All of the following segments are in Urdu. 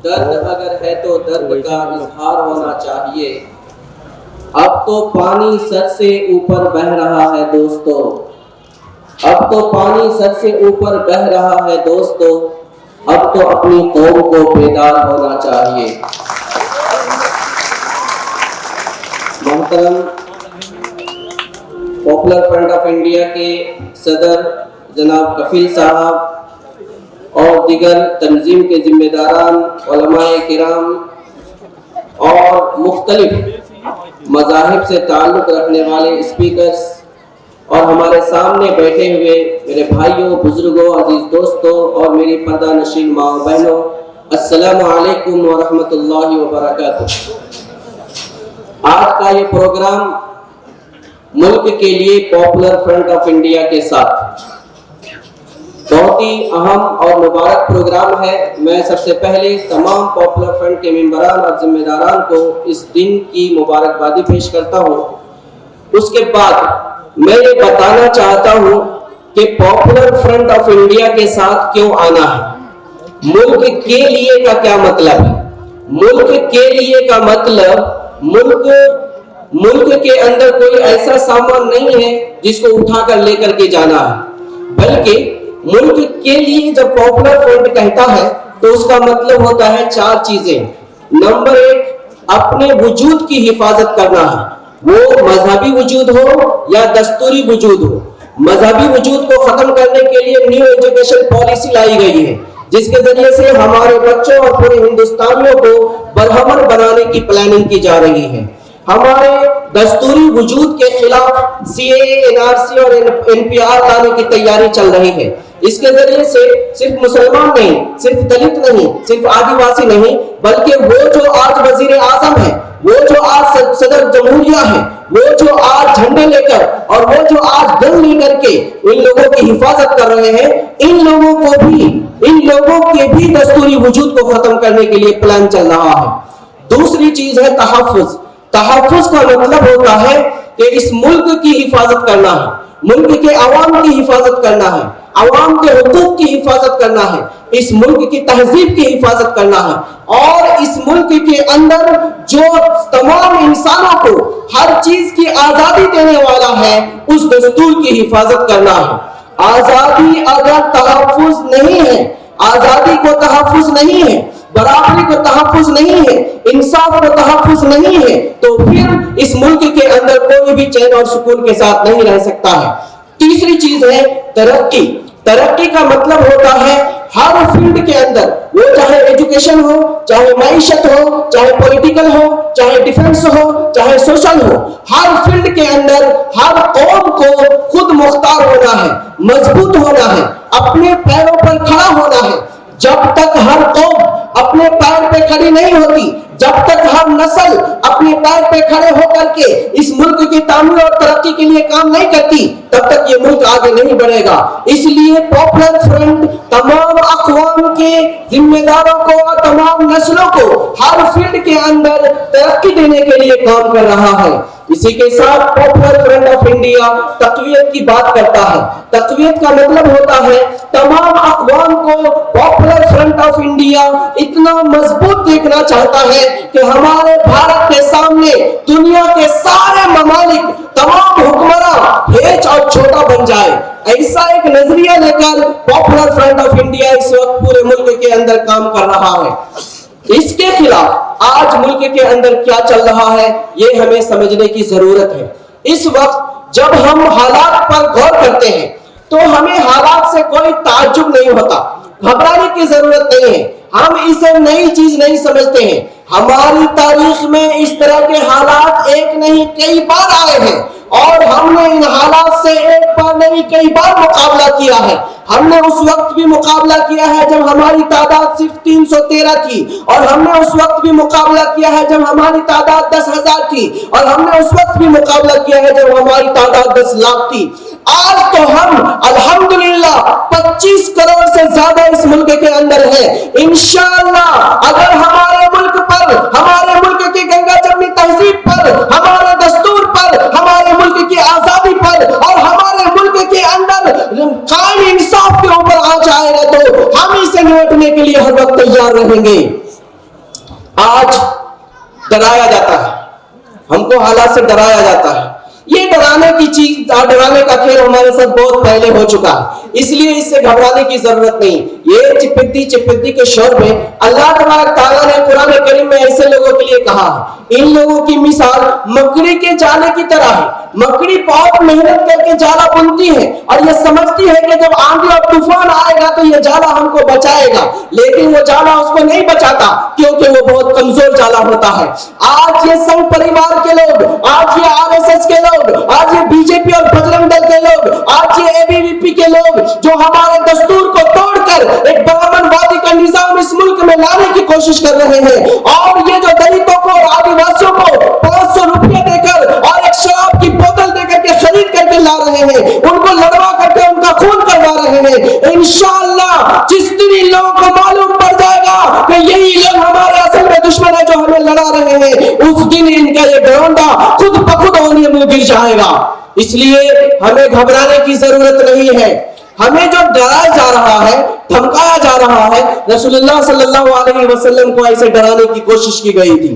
درد اگر ہے تو درد کا اظہار ہونا چاہیے. اب تو پانی سر سے اوپر بہہ رہا ہے دوستو, اب تو پانی سر سے اوپر بہہ رہا ہے دوستو, اب تو اپنی قوم کو بیدار ہونا چاہیے. محترم پاپولر فرنٹ آف انڈیا کے صدر جناب کفیل صاحب اور دیگر تنظیم کے ذمہ داران, علماء کرام اور مختلف مذاہب سے تعلق رکھنے والے اسپیکرز اور ہمارے سامنے بیٹھے ہوئے میرے بھائیوں, بزرگوں, عزیز دوستوں اور میری پردہ نشین ماں بہنوں, السلام علیکم ورحمۃ اللہ وبرکاتہ. آج کا یہ پروگرام ملک کے لیے پاپولر فرنٹ آف انڈیا کے ساتھ بہت ہی اہم اور مبارک پروگرام ہے. میں سب سے پہلے تمام پاپولر فرنٹ کے ممبران اور ذمہ داران کو اس دن کی مبارکبادی پیش کرتا ہوں. اس کے بعد میں یہ بتانا چاہتا ہوں کہ پاپولر فرنٹ آف انڈیا کے ساتھ کیوں آنا ہے. ملک کے لیے کا کیا مطلب ہے؟ ملک کے لیے کا مطلب ملک کے اندر کوئی ایسا سامان نہیں ہے جس کو اٹھا کر لے کر کے جانا ہے, بلکہ ملک کے لیے جب پاپولر فرنٹ کہتا ہے تو اس کا مطلب ہوتا ہے 4 چیزیں. نمبر 1, اپنے وجود کی حفاظت کرنا ہے, وہ مذہبی وجود ہو یا دستوری وجود ہو. مذہبی وجود کو ختم کرنے کے لیے نیو ایجوکیشن پالیسی لائی گئی ہے, جس کے ذریعے سے ہمارے بچوں اور پورے ہندوستانیوں کو برہمن بنانے کی پلاننگ کی جا رہی ہے. ہمارے دستوری وجود کے خلاف سی اے اے, این آر سی اور این پی آر لانے کی تیاری چل رہی ہے. اس کے ذریعے سے صرف مسلمان نہیں, صرف دلت نہیں, صرف آدیواسی نہیں, بلکہ وہ جو آج وزیر اعظم ہے, وہ جو آج صدر جمہوریہ ہے, وہ جو آج جھنڈے لے کر اور وہ جو آج گن لے کر کے ان لوگوں کی حفاظت کر رہے ہیں, ان لوگوں کے بھی دستوری وجود کو ختم کرنے کے لیے پلان چل رہا ہے. دوسری چیز ہے تحفظ. تحفظ کا مطلب ہوتا ہے کہ اس ملک کی حفاظت کرنا ہے, ملک کے عوام کی حفاظت کرنا ہے, عوام کے حقوق کی حفاظت کرنا ہے, اس ملک کی تہذیب کی حفاظت کرنا ہے, اور اس ملک کے اندر جو تمام انسانوں کو ہر چیز کی آزادی دینے والا ہے اس دستور کی حفاظت کرنا ہے. آزادی اگر تحفظ نہیں ہے, آزادی کو تحفظ نہیں ہے, برابری کو تحفظ نہیں ہے, انصاف کو تحفظ نہیں ہے, تو پھر اس ملک کے اندر کوئی بھی چین اور سکون کے ساتھ نہیں رہ سکتا ہے. تیسری چیز ہے ترقی. ترقی کا مطلب ہوتا ہے ہر فیلڈ کے اندر, وہ چاہے ایجوکیشن ہو, چاہے معیشت ہو, چاہے پولیٹیکل ہو, چاہے ڈیفنس ہو, چاہے سوشل ہو, ہر فیلڈ کے اندر ہر قوم کو خود مختار ہونا ہے, مضبوط ہونا ہے, اپنے پیروں پر کھڑا ہونا ہے. جب تک ہر قوم اپنے پیر پہ کھڑی نہیں ہوتی, جب تک ہر نسل اپنے پیر پہ کھڑے ہو کر کے اس ملک کی تعمیر اور ترقی کے لیے کام نہیں کرتی, تب تک یہ ملک آگے نہیں بڑھے گا. اس لیے پاپولر فرنٹ تمام اقوام کے ذمہ داروں کو اور تمام نسلوں کو ہر فیلڈ کے اندر ترقی دینے کے لیے کام کر رہا ہے. اسی کے ساتھ پاپولر فرنٹ آف انڈیا تقویت کی بات کرتا ہے. تقویت کا مطلب ہوتا ہے تمام اقوام کو پاپولر فرنٹ آف انڈیا اتنا مضبوط دیکھنا چاہتا ہے کہ ہمارے بھارت کے سامنے دنیا کے سارے ممالک, تمام حکمراں ہیچ اور چھوٹا بن جائے. ایسا ایک نظریہ لے کر پاپولر فرنٹ آف انڈیا اس وقت پورے ملک کے اندر کام کر رہا ہے. اس کے خلاف آج ملک کے اندر کیا چل رہا ہے یہ ہمیں سمجھنے کی ضرورت ہے. اس وقت جب ہم حالات پر غور کرتے ہیں تو ہمیں حالات سے کوئی تعجب نہیں ہوتا, گھبرانے کی ضرورت نہیں ہے. ہم اسے نئی چیز نہیں سمجھتے ہیں. ہماری تاریخ میں اس طرح کے حالات ایک نہیں کئی بار آئے ہیں, اور ہم نے ان حالات سے ایک بار نہیں کئی بار مقابلہ کیا ہے. ہم نے اس وقت بھی مقابلہ کیا ہے جب ہماری تعداد صرف 313 تھی, اور ہم نے اس وقت بھی مقابلہ کیا ہے جب ہماری تعداد 10,000 تھی, اور ہم نے اس وقت بھی مقابلہ کیا ہے جب ہماری تعداد 10 لاکھ تھی. آج تو ہم الحمدللہ 25 کروڑ سے زیادہ اس ملک کے اندر ہے. انشاءاللہ اگر ہمارے ملک پر, ہمارے ملک کی گنگا جمنی تہذیب پر, ہمارے دستور پر, ہمارے ملک کی آزادی پر اور ہمارے ملک کے اندر قائم انصاف کے اوپر آ جائے گا تو ہم اسے نمٹنے کے لیے ہر وقت تیار رہیں گے. آج ڈرایا جاتا ہے، ہم کو حالات سے ڈرایا جاتا ہے. یہ ڈرانے کی چیز، ڈرانے کا کھیل ہمارے ساتھ بہت پہلے ہو چکا ہے، اس لیے اس سے گھبرانے کی ضرورت نہیں. یہ چپتی کے شور میں اللہ تبارک تعالیٰ نے قرآن کریم میں ایسے لوگوں کے لیے کہا ہے، ان لوگوں کی مثال مکڑی کے جالے کی طرح ہے. مکڑی بہت محنت کر کے جالا بنتی ہے اور یہ سمجھتی ہے کہ جب آندھی اور طوفان آئے گا تو یہ جالا ہم کو بچائے گا، لیکن وہ جالا اس کو نہیں بچاتا کیونکہ وہ بہت کمزور جالا ہوتا ہے. آج یہ سنگ پریوار کے لوگ، آج یہ RSS کے لوگ، آج یہ BJP اور بجرنگ دل کے لوگ، آج یہ ABVP کے لوگ جو ہمارے دستور کو توڑ کر ایک برہمن وادی کا نظام اس ملک میں لانے کی کوشش کر رہے ہیں، اور یہ جو دلتوں کو اور آدیواسیوں کو 500 روپیہ دے کر اور ایک شراب کی بوتل دے کر کے خرید کر کے لا رہے ہیں، ان کو لڑوا کر کے ان کا خون کروا رہے ہیں. انشاءاللہ جس دن ان لوگوں کو معلوم پڑ جائے گا کہ یہی لوگ ہمارے اصل میں دشمن ہے جو ہمیں لڑا رہے ہیں، اس دن ان کا یہ ڈرونڈا خود بخود ہونے میں گر جائے گا. اس لیے ہمیں گھبرانے کی ضرورت نہیں ہے. ہمیں جو ڈرایا جا رہا ہے، دھمکایا جا رہا ہے، رسول اللہ صلی اللہ علیہ وسلم کو ایسے ڈرانے کی کوشش کی گئی تھی.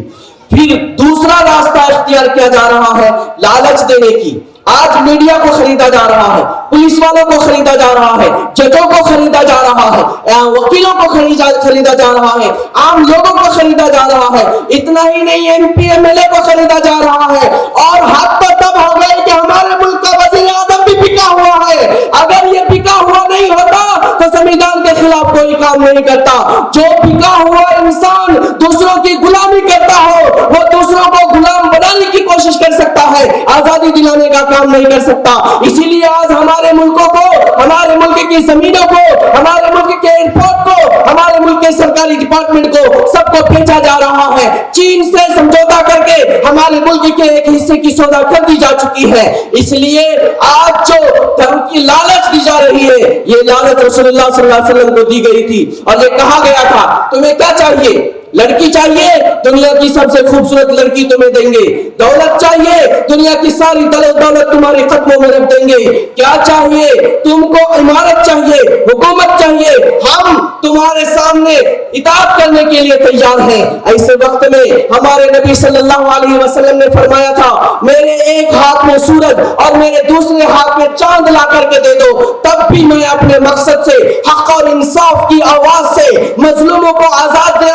پھر دوسرا راستہ اختیار کیا جا رہا ہے لالچ دینے کی. آج میڈیا کو خریدا جا رہا ہے، پولیس والوں کو خریدا جا رہا ہے، ججوں کو خریدا جا رہا ہے، وکیلوں کو خریدا جا رہا ہے، عام لوگوں کو خریدا جا رہا ہے. اتنا ہی نہیں، MP MLA کو خریدا جا رہا ہے. اور حد تو تب ہو گئی کہ ہمارے ملک کا وزیر اعظم بھی بکا ہوا ہے. اگر یہ بکا ہوا نہیں ہوتا تو سنویدھان کے خلاف کوئی کام نہیں کرتا. جو بکا ہوا انسان دوسروں کی غلامی کرتا ہو وہ دوسروں کو غلام بنانے کی کوشش کر سکتا ہے، آزادی دلانے کا کام نہیں کر سکتا. اسی لیے آج ہمارے ملکوں کو، ہمارے ملک کی زمینوں کو، ہمارے ملک کے ایئرپورٹ کو، ہمارے ملک کے سرکاری ڈپارٹمنٹ کو سب کو بھیجا جا رہا ہے. چین سے سمجھوتا کر کے ہمارے ملک کے ایک حصے کی سودا کر دی جا چکی ہے. اس لیے آج جو دھرم کی لالچ دی جا رہی ہے، یہ لالچ رسول اللہ صلی اللہ علیہ وسلم کو دی گئی تھی اور یہ کہا گیا تھا تمہیں کیا چاہیے؟ لڑکی چاہیے؟ دنیا کی سب سے خوبصورت لڑکی تمہیں دیں گے. دولت چاہیے؟ دنیا کی ساری دولت تمہارے قدموں میں رکھ دیں گے. کیا چاہیے تم کو؟ عمارت چاہیے، حکومت چاہیے، ہم تمہارے سامنے اطاعت کرنے کے لیے تیار ہیں. ایسے وقت میں ہمارے نبی صلی اللہ علیہ وسلم نے فرمایا تھا میرے ایک ہاتھ میں سورج اور میرے دوسرے ہاتھ میں چاند لا کر کے دے دو، تب بھی میں اپنے مقصد سے، حق اور انصاف کی آواز سے مظلوموں کو آزادی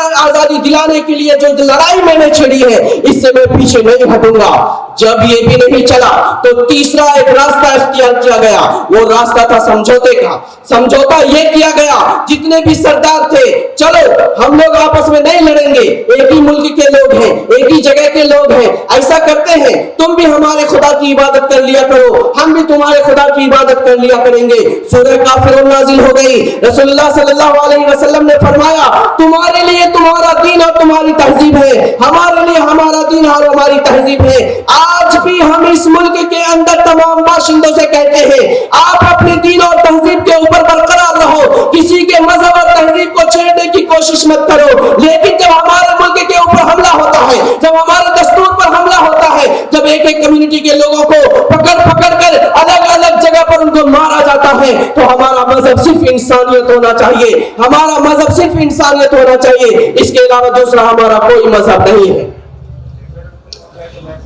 دلانے کے لیے جو لڑائی میں نے چھڑی ہے اس سے میں پیچھے نہیں ہٹوں گا. جب یہ بھی نہیں چلا تو تیسرا ایک راستہ اختیار کیا گیا. وہ راستہ تھا سمجھوتے کا. سمجھوتا یہ کیا گیا جتنے بھی سردار تھے، چلو ہم لوگ آپس میں نہیں لڑیں گے، ایک ہی ملک کے لوگ ہیں، ایک ہی جگہ کے لوگ ہیں، ایسا کرتے ہیں تم بھی ہمارے خدا کی عبادت کر لیا کرو، ہم بھی تمہارے خدا کی عبادت کر لیا کریں گے. سورہ کافرون نازل ہو گئی. رسول اللہ صلی اللہ علیہ وسلم نے فرمایا تمہارے لیے تمہارا دین اور تمہاری تہذیب ہے، ہمارے لیے ہمارا دین اور ہماری تہذیب ہے. آج بھی ہم اس ملک کے اندر تمام باشندوں سے کہتے ہیں آپ اپنے دین اور تہذیب کے اوپر برقرار رہو، کسی کے مذہب اور تہذیب کو چھیڑنے کی کوشش مت کرو. لیکن جب ہمارے ملک کے اوپر حملہ ہوتا ہے، جب ہمارے دستور پر حملہ ہوتا ہے، جب ایک ایک کمیونٹی کے لوگوں کو پکڑ کر الگ الگ جگہ پر ان کو مارا جاتا ہے، تو ہمارا مذہب صرف انسانیت ہونا چاہیے، ہمارا مذہب صرف انسانیت ہونا چاہیے، اس کے علاوہ دوسرا ہمارا کوئی مذہب نہیں ہے.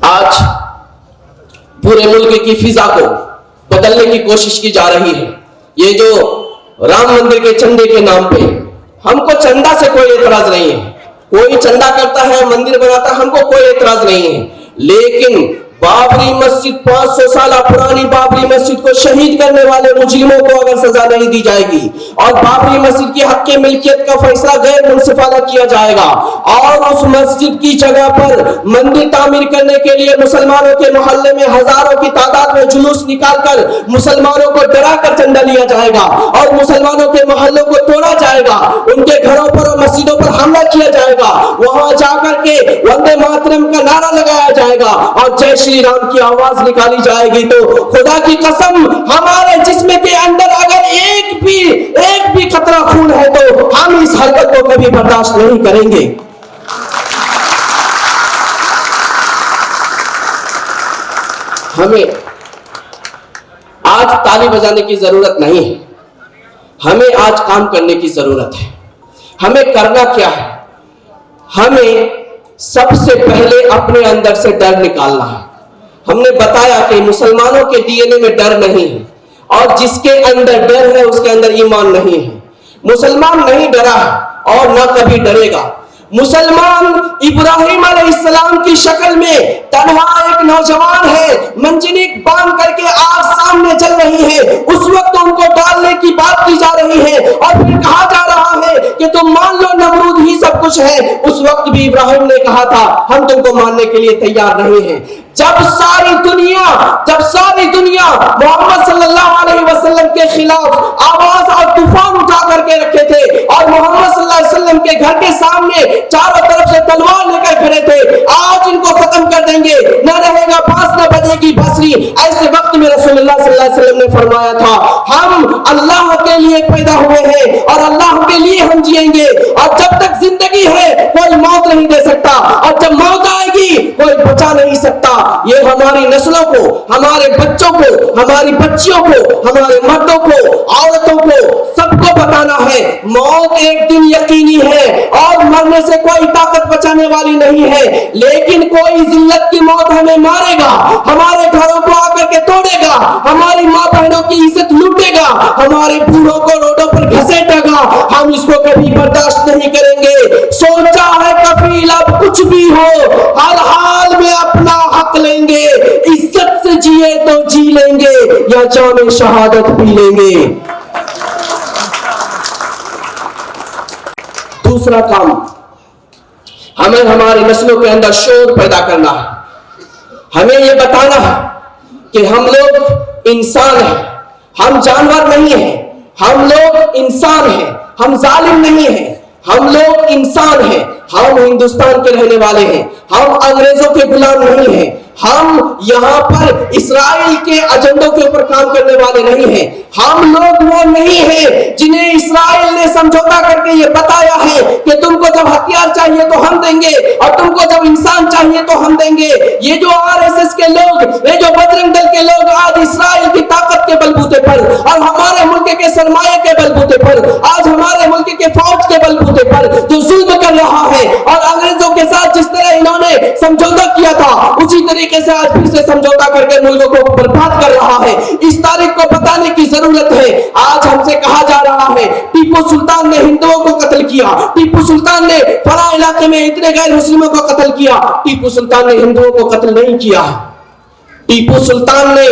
آج پورے ملک کی فضا کو بدلنے کی کوشش کی جا رہی ہے. یہ جو رام مندر کے چندے کے نام پہ، ہم کو چندہ سے کوئی اعتراض نہیں ہے، کوئی چندہ کرتا ہے مندر بناتا ہے، ہم کو کوئی اعتراض نہیں ہے. لیکن بابری مسجد 500 سالہ پرانی بابری مسجد کو شہید کرنے والے مجرموں کو اگر سزا نہیں دی جائے گی اور بابری مسجد کی حق ملکیت کا فیصلہ غیر منصفانہ کیا جائے گا اور اس مسجد کی جگہ پر مندر تعمیر کرنے کے لیے مسلمانوں کے محلے میں ہزاروں کی تعداد میں جلوس نکال کر مسلمانوں کو ڈرا کر چندہ لیا جائے گا اور مسلمانوں کے محلوں کو توڑا جائے گا، ان کے گھروں پر اور مسجدوں پر حملہ کیا جائے گا، وہاں جا کر کے وندے ماترم کا نعرہ لگایا جائے گا اور جے شری رام کی آواز نکالی جائے گی، تو خدا کی قسم ہمارے جسم کے اندر اگر ایک بھی قطرہ خون ہے تو ہم اس حرکت کو کبھی برداشت نہیں کریں گے. ہمیں آج تالی بجانے کی ضرورت نہیں ہے، ہمیں آج کام کرنے کی ضرورت ہے. ہمیں کرنا کیا ہے؟ ہمیں سب سے پہلے اپنے اندر سے ڈر نکالنا ہے. ہم نے بتایا کہ مسلمانوں کے ڈی این اے میں ڈر نہیں ہے, اور جس کے اندر ڈر ہے اس کے اندر ایمان نہیں ہے. مسلمان نہیں ڈرا ہے اور نہ کبھی ڈرے گا. مسلمان ابراہیم علیہ السلام کی شکل میں تنہا ایک نوجوان ہے, منجنیق باندھ کر کے آگ سامنے چل رہی ہے. اس وقت ان کو ڈالنے کی بات کی جا رہی ہے اور پھر کہا جا رہا ہے کہ تم مان لو نمرود ہی سب کچھ ہے. اس وقت بھی ابراہیم نے کہا تھا ہم تم کو ماننے کے لیے تیار نہیں ہیں. جب ساری دنیا محمد صلی اللہ علیہ وسلم کے خلاف آواز اور طوفان اٹھا کر کے رکھے تھے, اور محمد صلی اللہ علیہ وسلم کے گھر کے سامنے چاروں طرف سے تلوار لے کر کھڑے تھے, آج ان کو ختم کر دیں گے, نہ رہے گا بانس نہ بجے گی بانسری. ایسے وقت میں رسول اللہ صلی اللہ علیہ وسلم نے فرمایا تھا ہم اللہ کے لیے پیدا ہوئے ہیں اور اللہ کے لیے ہم جئیں گے, اور جب تک زندگی ہے کوئی موت نہیں دے سکتا, اور جب موت آئے گی کوئی بچا نہیں سکتا. یہ ہماری نسلوں کو, ہمارے بچوں کو, ہماری بچیوں کو, ہمارے مردوں کو, عورتوں کو, سب کو بتانا ہے موت ایک دن یقینی ہے اور مرنے سے کوئی طاقت بچانے والی نہیں ہے. لیکن کوئی ذلت کی موت ہمیں مارے گا, ہمارے گھروں کو آ کر کے توڑے گا, ہماری ماں بہنوں کی عزت لوٹے گا, ہمارے بوڑھوں کو روڈوں پر گھسیٹے گا. ہم اس کو کبھی برداشت نہیں کریں گے. سوچا ہے کفیل اب کچھ بھی ہو ہر حال میں اپنا حق لیں گے, عزت سے جیے تو جی لیں گے یا جام شہادت پی لیں گے. دوسرا کام ہمیں ہماری نسلوں کے اندر شعور پیدا کرنا ہے. ہمیں یہ بتانا ہے کہ ہم لوگ انسان ہیں, ہم جانور نہیں ہیں. ہم لوگ انسان ہیں, ہم ظالم نہیں ہیں. ہم لوگ انسان ہیں, ہم ہندوستان کے رہنے والے ہیں, ہم انگریزوں کے غلام نہیں ہیں. ہم یہاں پر اسرائیل کے ایجنڈوں کے اوپر کام کرنے والے نہیں ہیں. ہم لوگ وہ نہیں ہیں جنہیں اسرائیل نے سمجھوتا کر کے یہ بتایا ہے کہ تم کو جب ہتھیار چاہیے تو ہم دیں گے اور تم کو جب انسان چاہیے تو ہم دیں گے. یہ جو RSS کے لوگ, یہ جو بجرنگ دل کے لوگ آج اسرائیل کی طاقت کے بلبوتے پر اور ہمارے ملک کے سرمایہ کے بلبوتے پر, آج ہمارے ملک کے فوج کے بلبوتے پر جو ظلم کر رہا ہے اور انگریزوں کے ساتھ جس طرح انہوں نے سمجھوتا کیا تھا اسی طریقے سے آج پھر سے سمجھوتا کر کے ملکوں کو برباد کر رہا ہے. اس تاریخ کو بتانے کی ضرورت ہے. آج ہم سے کہا جا رہا ہے ٹیپو سلطان نے ہندوؤں کو قتل کیا, ٹیپو سلطان نے فلاں علاقے میں اتنے غیر مسلموں کو قتل کیا. ٹیپو سلطان نے ہندوؤں کو قتل نہیں کیا. ٹیپو سلطان نے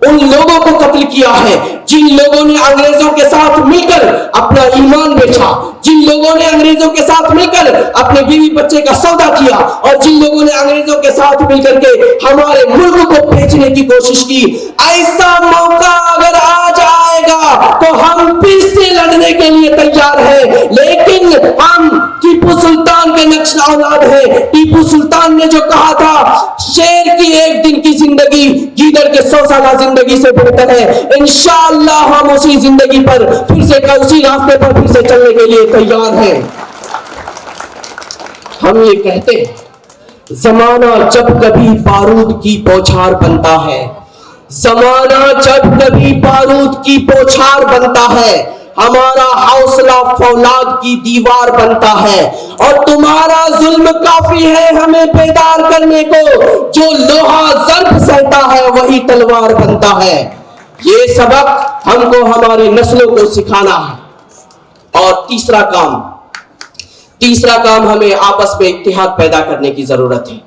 ان لوگوں کو قتل کیا ہے جن لوگوں نے انگریزوں کے ساتھ مل کر اپنا ایمان بیچا, جن لوگوں نے انگریزوں کے ساتھ مل کر اپنے بیوی بچے کا سودا کیا, اور جن لوگوں نے انگریزوں کے ساتھ مل کر کے ہمارے ملک کو بیچنے کی کوشش کی. ایسا موقع اگر آج آئے گا تو ہم پھر سے لڑنے کے لیے تیار ہیں, لیکن ہم ٹیپو سلطان کے نقش اولاد ہیں. ٹیپو سلطان نے جو کہا تھا شیر کی ایک دن کی زندگی گیدڑ کے 100 سالہ زندگی سے بہتر ہے, انشاءاللہ ہم اسی زندگی پر پھر سے اسی راستے پر پھر سے چلنے کے لیے تیار ہیں. ہم یہ کہتے ہیں زمانہ جب کبھی بارود کی بوچھار بنتا ہے, زمانہ جب کبھی بارود کی بوچھار بنتا ہے, ہمارا حوصلہ فولاد کی دیوار بنتا ہے, اور تمہارا ظلم کافی ہے ہمیں بیدار کرنے کو. جو لوہا ضرب سہتا ہے وہی تلوار بنتا ہے. یہ سبق ہم کو ہماری نسلوں کو سکھانا ہے. اور تیسرا کام ہمیں آپس میں اتحاد پیدا کرنے کی ضرورت ہے.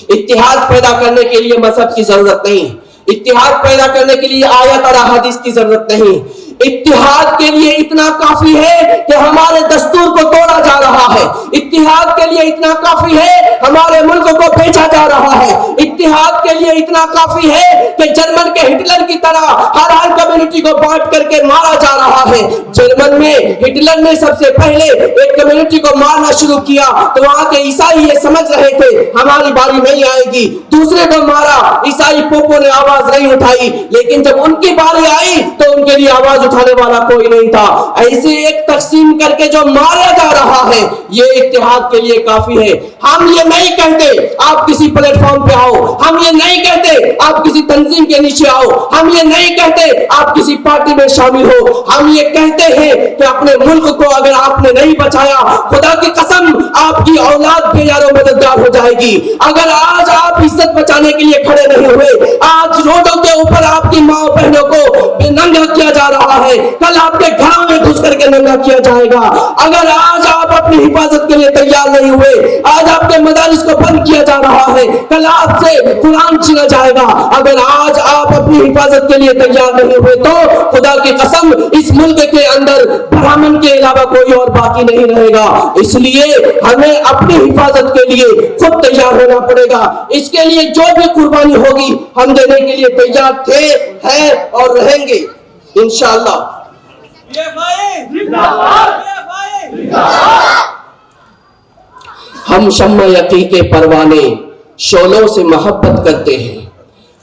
اتحاد پیدا کرنے کے لیے مذہب کی ضرورت نہیں, اتحاد پیدا کرنے کے لیے آیت اور احادیث کی ضرورت نہیں. اتحاد کے لیے اتنا کافی ہے کہ ہمارے دستور کو توڑا جا رہا ہے. اتحاد کے لیے اتنا کافی ہے ہمارے ملک کو بیچا جا رہا ہے. اتحاد کے لیے اتنا کافی ہے کہ جرمن کے ہٹلر کی طرح ہر کمیونٹی کو بانٹ کر کے مارا جا رہا ہے. جرمن میں ہٹلر نے سب سے پہلے ایک کمیونٹی کو مارنا شروع کیا تو وہاں کے عیسائی یہ سمجھ رہے تھے ہماری باری نہیں آئے گی, دوسرے کو مارا. عیسائی پوپوں نے آواز نہیں اٹھائی, لیکن جب ان کی باری آئی تو ان کے لیے آواز اٹھانے والا کوئی نہیں تھا. ایسے ایک تقسیم کر کے جو مارا جا رہا ہے یہ اتحاد کے لیے کافی ہے. ہم یہ نہیں کہتے آپ کسی پلیٹ فارم فارم پہ آؤ. ہم یہ نہیں کہتے آپ کسی تنظیم کے نیچے آؤ, ہم یہ نہیں کہتے آپ کسی پارٹی میں شامل ہو. ہم یہ کہتے ہیں کہ اپنے ملک کو اگر آپ نے نہیں بچایا, خدا کی قسم آپ کی اولاد بے یار و مددگار ہو جائے گی. اگر آج آپ عزت بچانے کے لیے کھڑے نہیں ہوئے, آج روڈوں کے اوپر آپ کی ماں بہنوں کو ننگا کیا جا رہا ہے, کل آپ کے گھروں میں گھس کر کے ننگا کیا جائے گا. اگر آج آپ اپنی حفاظت کے لیے تیار نہیں ہوئے, آج آپ کے مدارس کو بند کیا جا رہا ہے, کل آپ سے قرآن چھینا جائے گا. اگر آج آپ اپنی حفاظت کے لیے تیار نہیں ہوئے تو خدا کی قسم اس ملک کے اندر برہمن کے علاوہ کوئی اور باقی نہیں رہے گا. اس لیے ہمیں اپنی حفاظت کے لیے خود تیار ہونا پڑے گا. اس کے لیے جو بھی قربانی ہوگی ہم دینے کے لیے تیار تھے, ہیں اور رہیں گے انشاءاللہ. ہم شمع یقین کے پروانے شعلوں سے محبت کرتے ہیں.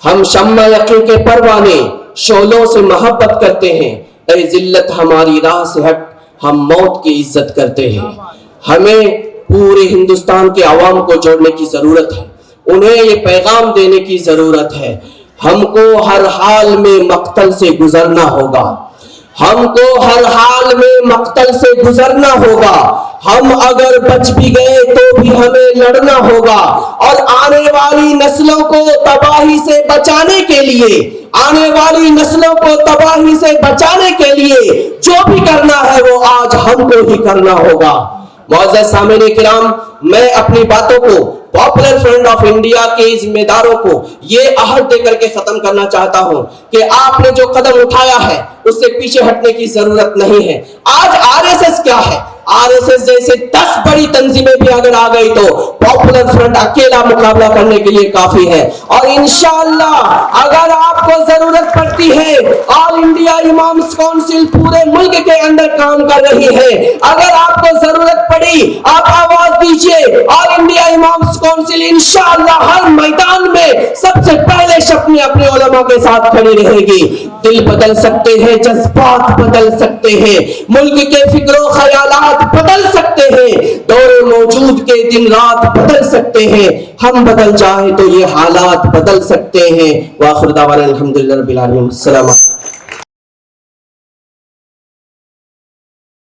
ہم شمع یقین کے پروانے شعلوں سے محبت کرتے ہیں. اے ذلت ہماری راہ سے ہٹ, ہم موت کی عزت کرتے ہیں. ہمیں پورے ہندوستان کے عوام کو جوڑنے کی ضرورت ہے, انہیں یہ پیغام دینے کی ضرورت ہے. ہم کو ہر حال میں مقتل سے گزرنا ہوگا, ہم کو ہر حال میں مقتل سے گزرنا ہوگا. ہم اگر بچ بھی گئے تو بھی ہمیں لڑنا ہوگا, اور آنے والی نسلوں کو تباہی سے بچانے کے لیے, آنے والی نسلوں کو تباہی سے بچانے کے لیے جو بھی کرنا ہے وہ آج ہم کو ہی کرنا ہوگا. معزز سامعین کرام, میں اپنی باتوں کو پاپولر فرنٹ آف انڈیا کے ذمہ داروں کو یہ عہد دے کر کے ختم کرنا چاہتا ہوں کہ آپ نے جو قدم اٹھایا ہے اس سے پیچھے ہٹنے کی ضرورت نہیں ہے. آج RSS کیا ہے, RSS جیسے 10 بڑی تنظیمیں بھی اگر آ گئی تو پاپولر فرنٹ اکیلا مقابلہ کرنے کے لیے کافی ہے. اور انشاءاللہ اگر آپ کو ضرورت پڑتی ہے, آل انڈیا امامز کونسل پورے ملک کے اندر کام کر رہی ہے, اگر آپ کو ضرورت پڑی آپ آواز دیجئے, آل انڈیا امامز کونسل انشاءاللہ ہر میدان میں سب سے پہلے شخص میں اپنے علماء کے ساتھ کھڑی رہے گی. دل بدل سکتے ہیں, جذبات بدل سکتے ہیں, ملک کے فکر و خیالات بدل سکتے ہیں, دور موجود کے دن رات بدل سکتے ہیں. ہم بدل جائیں تو یہ حالات بدل سکتے ہیں. وآخر دعوانا الحمدللہ رب العالمین. السلام علیکم.